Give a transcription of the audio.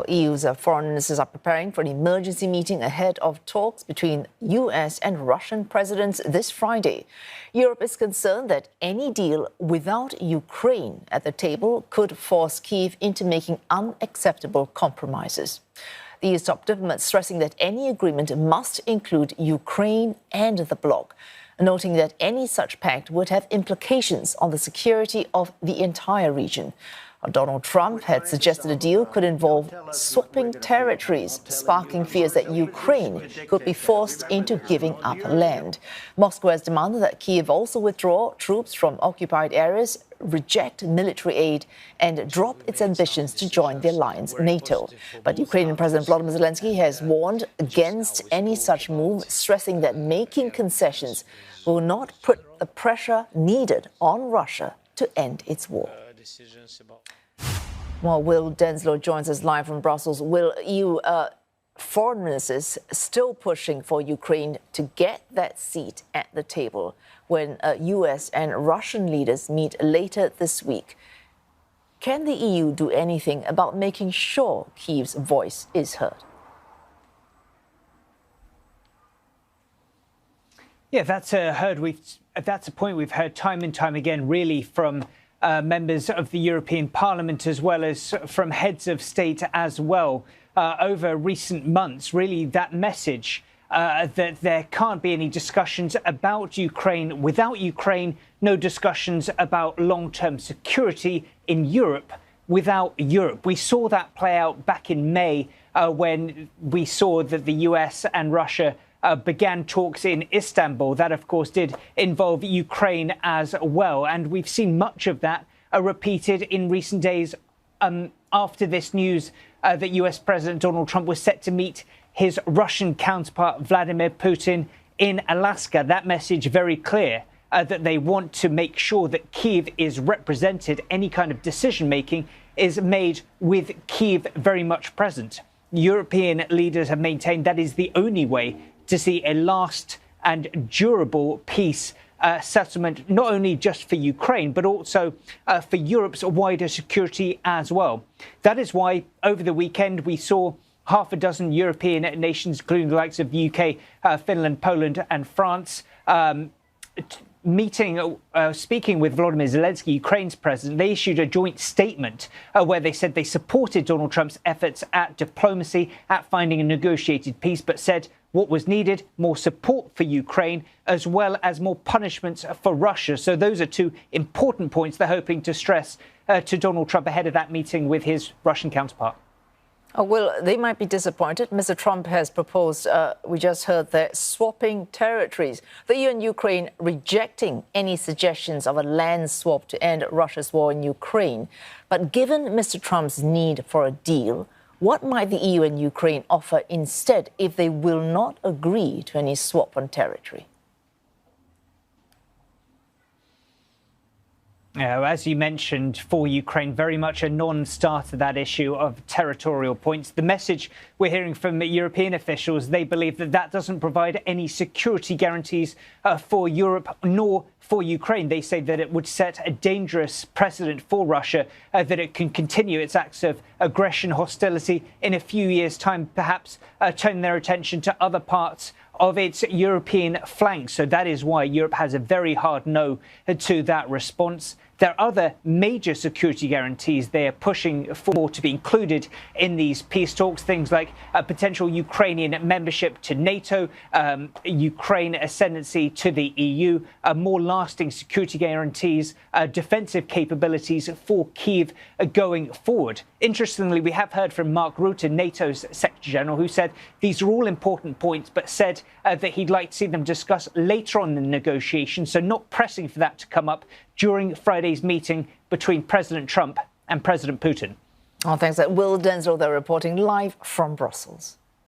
EU's foreign ministers are preparing for an emergency meeting ahead of talks between US and Russian presidents this Friday. Europe is concerned that any deal without Ukraine at the table could force Kyiv into making unacceptable compromises. The EU's top diplomat stressing that any agreement must include Ukraine and the bloc, noting that any such pact would have implications on the security of the entire region. Donald Trump had suggested a deal could involve swapping territories, sparking fears that Ukraine could be forced into giving up land. Moscow has demanded that Kyiv also withdraw troops from occupied areas, reject military aid and drop its ambitions to join the alliance NATO. But Ukrainian President Vladimir Zelensky has warned against any such move, stressing that making concessions will not put the pressure needed on Russia to end its war. Well, Will Denselow joins us live from Brussels. Will, EU foreign ministers still pushing for Ukraine to get that seat at the table when US and Russian leaders meet later this week. Can the EU do anything about making sure Kyiv's voice is heard? Yeah, that's a point we've heard time and time again, really, from members of the European Parliament, as well as from heads of state as well, over recent months. Really, that message that there can't be any discussions about Ukraine without Ukraine, no discussions about long-term security in Europe without Europe. We saw that play out back in May when we saw that the US and Russia began talks in Istanbul. That, of course, did involve Ukraine as well. And we've seen much of that repeated in recent days after this news that US President Donald Trump was set to meet his Russian counterpart, Vladimir Putin, in Alaska. That message very clear that they want to make sure that Kyiv is represented. Any kind of decision making is made with Kyiv very much present. European leaders have maintained that is the only way to see a last and durable peace settlement, not only just for Ukraine, but also for Europe's wider security as well. That is why over the weekend we saw half a dozen European nations, including the likes of the UK, Finland, Poland and France, speaking with Volodymyr Zelensky, Ukraine's president. They issued a joint statement where they said they supported Donald Trump's efforts at diplomacy, at finding a negotiated peace, but said what was needed, more support for Ukraine, as well as more punishments for Russia. So those are two important points they're hoping to stress to Donald Trump ahead of that meeting with his Russian counterpart. Oh, well, they might be disappointed. Mr. Trump has proposed, we just heard that, swapping territories. The EU and Ukraine rejecting any suggestions of a land swap to end Russia's war in Ukraine. But given Mr. Trump's need for a deal, what might the EU and Ukraine offer instead if they will not agree to any swap on territory? As you mentioned, for Ukraine, very much a non-starter, that issue of territorial points. The message we're hearing from European officials, they believe that that doesn't provide any security guarantees for Europe nor for Ukraine. They say that it would set a dangerous precedent for Russia, that it can continue its acts of aggression, hostility in a few years' time, perhaps turn their attention to other parts of its European flank. So that is why Europe has a very hard no to that response. There are other major security guarantees they are pushing for to be included in these peace talks, things like a potential Ukrainian membership to NATO, Ukraine ascendancy to the EU, more lasting security guarantees, defensive capabilities for Kyiv going forward. Interestingly, we have heard from Mark Rutte, NATO's Secretary General, who said these are all important points, but said that he'd like to see them discussed later on in the negotiations, so not pressing for that to come up during Friday's meeting between President Trump and President Putin. Oh, thanks. Will Denselow, they're reporting live from Brussels.